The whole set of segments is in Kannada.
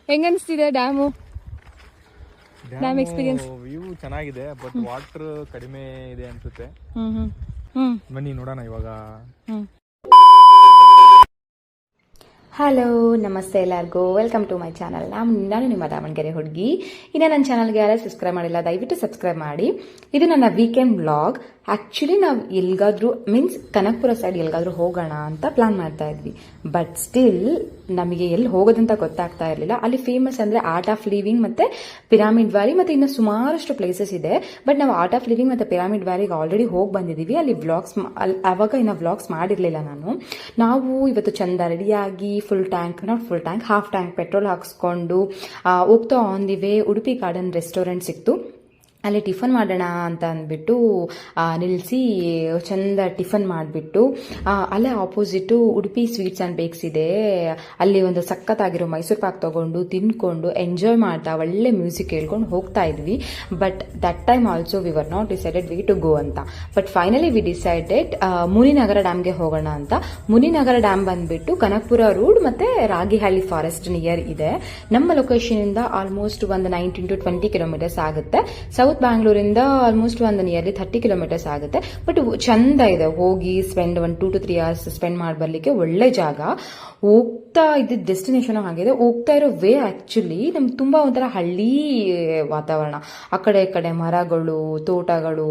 ಹೆಂಗನ್ಸ್ತಿದೆ ಡ್ಯಾಮು? ಡ್ಯಾಮ್ ಎಕ್ಸ್ಪೀರಿಯನ್ಸ್ ವ್ಯೂ ಚೆನ್ನಾಗಿದೆ, ಬಟ್ ವಾಟರ್ ಕಡಿಮೆ ಇದೆ ಅನ್ಸುತ್ತೆ. ಬನ್ನಿ ನೋಡೋಣ ಇವಾಗ. ಹಲೋ, ನಮಸ್ತೆ ಎಲ್ಲರಿಗೂ. Welcome to my channel. ನಾನು ನಿಮ್ಮ ದಾವಣಗೆರೆ ಹುಡುಗಿ. ಇನ್ನು ನನ್ನ ಚಾನಲ್ಗೆ ಯಾರು ಸಬ್ಸ್ಕ್ರೈಬ್ ಮಾಡಿಲ್ಲ, ದಯವಿಟ್ಟು ಸಬ್ಸ್ಕ್ರೈಬ್ ಮಾಡಿ. ಇದು ನನ್ನ ವೀಕೆಂಡ್ ವ್ಲಾಗ್. ಆ್ಯಕ್ಚುಲಿ ನಾವು ಎಲ್ಲಿಗಾದ್ರೂ ಕನಕಪುರ ಸೈಡ್ ಎಲ್ಲಿಗಾದ್ರೂ ಹೋಗೋಣ ಅಂತ ಪ್ಲಾನ್ ಮಾಡ್ತಾ ಇದ್ವಿ. ಬಟ್ ಸ್ಟಿಲ್ ನಮಗೆ ಎಲ್ಲಿ ಹೋಗೋದಂತ ಗೊತ್ತಾಗ್ತಾ ಇರಲಿಲ್ಲ. ಅಲ್ಲಿ ಫೇಮಸ್ ಅಂದರೆ ಆರ್ಟ್ ಆಫ್ ಲಿವಿಂಗ್ ಮತ್ತು ಪಿರಾಮಿಡ್ ವ್ಯಾಲಿ ಮತ್ತು ಇನ್ನು ಸುಮಾರಷ್ಟು ಪ್ಲೇಸಸ್ ಇದೆ. ಬಟ್ ನಾವು ಆರ್ಟ್ ಆಫ್ ಲಿವಿಂಗ್ ಮತ್ತು ಪಿರಾಮಿಡ್ ವ್ಯಾಲಿಗೆ ಆಲ್ರೆಡಿ ಹೋಗಿ ಬಂದಿದ್ದೀವಿ. ಅಲ್ಲಿ ಆವಾಗ ಇನ್ನು ವ್ಲಾಗ್ಸ್ ಮಾಡಿರಲಿಲ್ಲ ನಾವು ಇವತ್ತು ಚಂದ ರೆಡಿಯಾಗಿ ಹಾಫ್ ಟ್ಯಾಂಕ್ ಪೆಟ್ರೋಲ್ ಹಾಕಿಸ್ಕೊಂಡು ಹೋಗ್ತಾ on the way Udupi garden restaurant ಸಿಕ್ತು. ಅಲ್ಲಿ ಟಿಫನ್ ಮಾಡೋಣ ಅಂತ ಅಂದ್ಬಿಟ್ಟು ನಿಲ್ಲಿಸಿ ಚಂದ ಟಿಫನ್ ಮಾಡಿಬಿಟ್ಟು ಅಲ್ಲೇ ಆಪೋಸಿಟು ಉಡುಪಿ ಸ್ವೀಟ್ಸ್ ಆ್ಯಂಡ್ ಬೇಕ್ಸ್ ಇದೆ. ಅಲ್ಲಿ ಒಂದು ಸಖತ್ತಾಗಿರೋ ಮೈಸೂರು ಪಾಕ್ ತೊಗೊಂಡು ತಿನ್ಕೊಂಡು ಎಂಜಾಯ್ ಮಾಡ್ತಾ ಒಳ್ಳೆ ಮ್ಯೂಸಿಕ್ ಕೇಳ್ಕೊಂಡು ಹೋಗ್ತಾ ಇದ್ವಿ. But that time also we were not decided we to go ಅಂತ. But finally we decided Muninagara ಡ್ಯಾಮ್ಗೆ ಹೋಗೋಣ ಅಂತ. ಮುನಿನಗರ ಡ್ಯಾಮ್ ಬಂದ್ಬಿಟ್ಟು ಕನಕಪುರ ರೋಡ್ ಮತ್ತು ರಾಗಿಹಳ್ಳಿ ಫಾರೆಸ್ಟ್ ನಿಯರ್ ಇದೆ. ನಮ್ಮ ಲೊಕೇಶನಿಂದ ಆಲ್ಮೋಸ್ಟ್ ಒಂದು 19 to 20 ಕಿಲೋಮೀಟರ್ಸ್ ಆಗುತ್ತೆ. ಸೌತ್ ಬ್ಯಾಂಗ್ಳೂರಿಂದ ಆಲ್ಮೋಸ್ಟ್ ಒಂದು ನಿಯರ್ಲಿ 30 ಕಿಲೋಮೀಟರ್ಸ್ ಆಗುತ್ತೆ. ಬಟ್ ಚಂದ ಇದೆ, ಹೋಗಿ ಸ್ಪೆಂಡ್ 1 to 3 hours ಸ್ಪೆಂಡ್ ಮಾಡಿ ಬರ್ಲಿಕ್ಕೆ ಒಳ್ಳೆ ಜಾಗ. ಹೋಗ್ತಾ ಇದ್ದ ಡೆಸ್ಟಿನೇಷನ್ ಆಗಿದೆ. ಹೋಗ್ತಾ ಇರೋ ವೇ ಆಕ್ಚುಲಿ ನಮ್ಗೆ ತುಂಬಾ ಒಂಥರ ಹಳ್ಳಿ ವಾತಾವರಣ. ಆ ಕಡೆ ಈ ಕಡೆ ಮರಗಳು, ತೋಟಗಳು,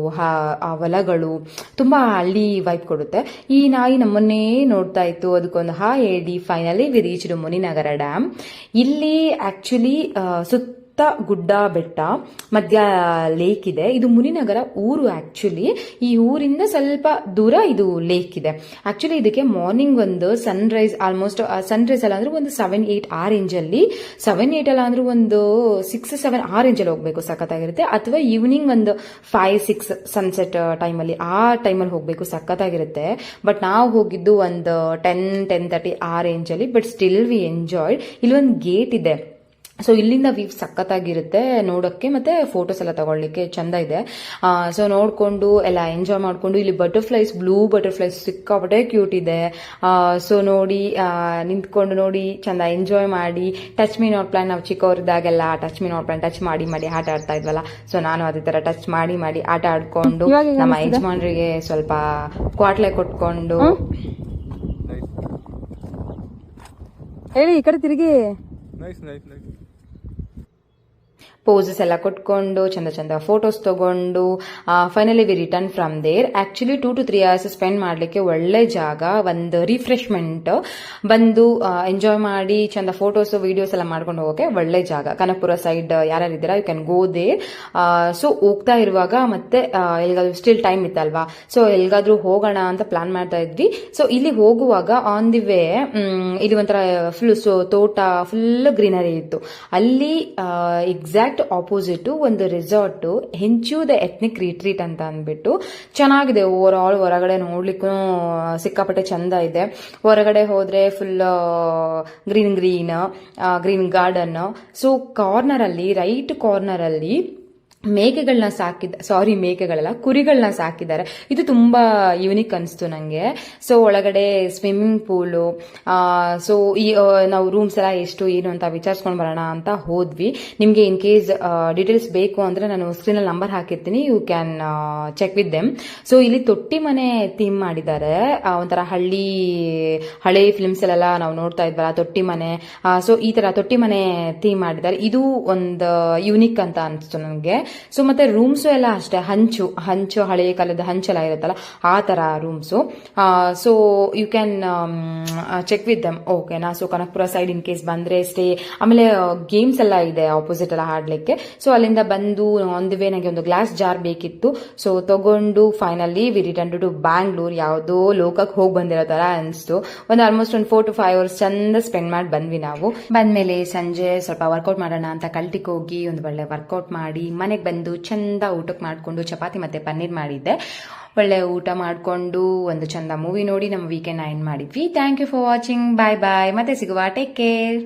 ಹೊಲಗಳು, ತುಂಬಾ ಹಳ್ಳಿ ವೈಬ್ ಕೊಡುತ್ತೆ. ಈ ನಾಯಿ ನಮ್ಮನ್ನೇ ನೋಡ್ತಾ ಇತ್ತು. ಅದಕ್ಕೊಂದು ಹೇಳಿ ಫೈನಲಿ ವಿ ರೀಚ್ಡ್ ಮುನಿನಗರ ಡ್ಯಾಮ್. ಇಲ್ಲಿ ಆಕ್ಚುಲಿ ಗುಡ್ಡ ಬೆಟ್ಟ ಮಧ್ಯ ಲೇಕ್ ಇದೆ. ಇದು ಮುನಿನಗರ ಊರು. ಆಕ್ಚುಲಿ ಈ ಊರಿಂದ ಸ್ವಲ್ಪ ದೂರ ಇದು ಲೇಕ್ ಇದೆ. ಆಕ್ಚುಲಿ ಇದಕ್ಕೆ ಮಾರ್ನಿಂಗ್ ಒಂದು ಸನ್ರೈಸ್, ಆಲ್ಮೋಸ್ಟ್ ಸನ್ರೈಸ್ ಅಲ್ಲ ಅಂದ್ರೆ ಒಂದು 7-8 ಆ ರೇಂಜಲ್ಲಿ, 7-8 ಅಲ್ಲ ಅಂದ್ರೆ ಒಂದು 6-7 ಆ ರೇಂಜಲ್ಲಿ ಹೋಗ್ಬೇಕು, ಸಖತ್ತಾಗಿರುತ್ತೆ. ಅಥವಾ ಈವ್ನಿಂಗ್ ಒಂದು 5-6 ಸನ್ಸೆಟ್ ಟೈಮಲ್ಲಿ, ಆ ಟೈಮಲ್ಲಿ ಹೋಗ್ಬೇಕು, ಸಖತ್ತಾಗಿರುತ್ತೆ. ಬಟ್ ನಾವು ಹೋಗಿದ್ದು ಒಂದು 10-10:30 ಆ ರೇಂಜಲ್ಲಿ. But still we enjoyed. ಇಲ್ಲೊಂದು ಗೇಟ್ ಇದೆ. ಸೊ ಇಲ್ಲಿಂದ ವ್ಯೂ ಸಖತ್ತಾಗಿರುತ್ತೆ ನೋಡೋಕ್ಕೆ, ಮತ್ತೆ ಫೋಟೋಸ್ ಎಲ್ಲ ತಗೊಳ್ಳಿಕ್ಕೆ ಚಂದ ಇದೆ. ಸೊ ನೋಡ್ಕೊಂಡು ಎಲ್ಲ ಎಂಜಾಯ್ ಮಾಡ್ಕೊಂಡು, ಇಲ್ಲಿ ಬಟರ್ಫ್ಲೈಸ್, ಬ್ಲೂ ಬಟರ್ಫ್ಲೈಸ್ ಸಿಕ್ಕಾಪಟ್ಟೆ ಕ್ಯೂಟ್ ಇದೆ. ಸೊ ನೋಡಿ, ನಿಂತ್ಕೊಂಡು ನೋಡಿ ಚಂದ ಎಂಜಾಯ್ ಮಾಡಿ. ಟಚ್ ಮೀ ನಾಟ್ ಪ್ಲಾನ್, ನಾವು ಚಿಕ್ಕವರಿದ್ದಾಗೆಲ್ಲ touch me not plant touch ಮಾಡಿ ಆಟ ಆಡ್ತಾ ಇದ್ವಲ್ಲ. ಸೊ ನಾನು ಅದೇ ತರ ಟಚ್ ಮಾಡಿ ಆಟ ಆಡ್ಕೊಂಡು ನಮ್ಮ ಯಜಮಾನ್ರಿಗೆ ಸ್ವಲ್ಪ ಕ್ವಾಟ್ಲೆ ಕೊಟ್ಕೊಂಡು ಹೇಳಿ ಈ ಕಡೆ ತಿರುಗಿ ಪೋಸಸ್ ಎಲ್ಲ ಕೊಟ್ಕೊಂಡು ಚಂದ ಫೋಟೋಸ್ ತಗೊಂಡು finally we return from there. Actually 2 to 3 hours spend ಮಾಡ್ಲಿಕ್ಕೆ ಒಳ್ಳೆ ಜಾಗ, ಒಂದು ರಿಫ್ರೆಶ್ಮೆಂಟ್, ಬಂದು ಎಂಜಾಯ್ ಮಾಡಿ ಚಂದ ಫೋಟೋಸ್ ವಿಡಿಯೋಸ್ ಎಲ್ಲ ಮಾಡ್ಕೊಂಡು ಹೋಗೋಕೆ ಒಳ್ಳೆ ಜಾಗ. ಕನಕಪುರ ಸೈಡ್ ಯಾರ್ಯಾರಿದ್ದೀರಾ you can go there. So ಹೋಗ್ತಾ ಇರುವಾಗ ಮತ್ತೆ ಎಲ್ಲಿಗಾದ್ರೂ ಸ್ಟಿಲ್ ಟೈಮ್ ಇತ್ತಲ್ವಾ, ಸೊ ಎಲ್ಲಿಗಾದ್ರೂ ಹೋಗೋಣ ಅಂತ ಪ್ಲಾನ್ ಮಾಡ್ತಾ ಇದ್ವಿ. ಸೊ ಇಲ್ಲಿ ಹೋಗುವಾಗ ಆನ್ ದಿ ವೇ ಇಲ್ಲಿ ಒಂಥರ ಫುಲ್ ತೋಟ, ಫುಲ್ ಗ್ರೀನರಿ ಇತ್ತು. ಅಲ್ಲಿ ಎಕ್ಸಾಕ್ಟ್ ಆಪೋಸಿಟ್ ಒಂದು ರೆಸಾರ್ಟ್, ಹೆಂಚು ದ ಎಥ್ನಿಕ್ ರಿಟ್ರೀಟ್ ಅಂತ ಅಂದ್ಬಿಟ್ಟು ಚೆನ್ನಾಗಿದೆ. ಓವರ್ ಆಲ್ ಹೊರಗಡೆ ನೋಡ್ಲಿಕ್ಕೂ ಸಿಕ್ಕಾಪಟ್ಟೆ ಚಂದ ಇದೆ. ಹೊರಗಡೆ ಹೋದ್ರೆ full green garden. So right corner ಅಲ್ಲಿ ಕುರಿಗಳನ್ನ ಸಾಕಿದ್ದಾರೆ. ಇದು ತುಂಬಾ ಯೂನಿಕ್ ಅನಿಸ್ತು ನಂಗೆ. ಸೊ ಒಳಗಡೆ ಸ್ವಿಮ್ಮಿಂಗ್ ಪೂಲು. ಸೊ ಈ ನಾವು ರೂಮ್ಸ್ ಎಲ್ಲ ಎಷ್ಟು ಏನು ಅಂತ ವಿಚಾರಿಸ್ಕೊಂಡು ಬರೋಣ ಅಂತ ಹೋದ್ವಿ. ನಿಮ್ಗೆ ಇನ್ ಕೇಸ್ ಡೀಟೇಲ್ಸ್ ಬೇಕು ಅಂದ್ರೆ ನಾನು ಸ್ಕ್ರೀನ್ ಅಲ್ಲಿ ನಂಬರ್ ಹಾಕಿರ್ತೀನಿ, you can check with them. So ಇಲ್ಲಿ ತೊಟ್ಟಿ ಮನೆ ಥೀಮ್ ಮಾಡಿದ್ದಾರೆ. ಒಂಥರ ಹಳೆ ಫಿಲ್ಮ್ಸ್ ಅಲ್ಲೆಲ್ಲ ನಾವು ನೋಡ್ತಾ ಇದ್ವಲ್ಲ ತೊಟ್ಟಿ ಮನೆ. ಸೊ ಈ ತರ ತೊಟ್ಟಿ ಮನೆ ಥೀಮ್ ಮಾಡಿದ್ದಾರೆ. ಇದು ಒಂದು ಯೂನಿಕ್ ಅಂತ ಅನಿಸ್ತು ನನಗೆ. ಸೊ ಮತ್ತೆ ರೂಮ್ಸು ಎಲ್ಲ ಅಷ್ಟೇ, ಹಂಚು ಹಳೆಯ ಕಾಲದ ಹಂಚೆಲ್ಲ ಇರುತ್ತಲ್ಲ ಆ ತರ rooms. So you can check with them, ಓಕೆನಾ. So Kanakapura side in case ಬಂದ್ರೆ ಸ್ಟೇ. ಆಮೇಲೆ ಗೇಮ್ಸ್ ಎಲ್ಲ ಇದೆ ಆಪೋಸಿಟ್ ಎಲ್ಲ ಆಡ್ಲಿಕ್ಕೆ. ಸೊ ಅಲ್ಲಿಂದ ಬಂದು ಆನ್ ದಿ ವೇ ನನಗೆ ಒಂದು ಗ್ಲಾಸ್ ಜಾರ್ ಬೇಕಿತ್ತು. ಸೊ ತಗೊಂಡು finally we return to Bangalore. ಯಾವುದೋ ಲೋಕಕ್ಕೆ ಹೋಗಿ ಬಂದಿರೋ ತರ ಅನಿಸ್ತು. ಆಲ್ಮೋಸ್ಟ್ 4 to 5 hours ಚಂದ ಸ್ಪೆಂಡ್ ಮಾಡಿ ಬಂದ್ವಿ. ನಾವು ಬಂದ್ಮೇಲೆ ಸಂಜೆ ಸ್ವಲ್ಪ ವರ್ಕೌಟ್ ಮಾಡೋಣ ಅಂತ ಕಲ್ಟಿಗೆ ಹೋಗಿ ಒಂದು ಒಳ್ಳೆ ವರ್ಕೌಟ್ ಮಾಡಿ ಮನೆಗೆ ಬಂದು ಚಂದ ಊಟಕ್ಕೆ ಮಾಡಿಕೊಂಡು ಚಪಾತಿ ಮತ್ತೆ ಪನ್ನೀರ್ ಮಾಡಿದ್ದೆ. ಒಳ್ಳೆ ಊಟ ಮಾಡಿಕೊಂಡು ಒಂದು ಚಂದ ಮೂವಿ ನೋಡಿ ನಮ್ಮ ವೀಕೆಂಡ್ ಎಂಡ್ ಮಾಡಿದ್ವಿ. Thank you for watching. Bye bye. ಮತ್ತೆ ಸಿಗುವ. Take care.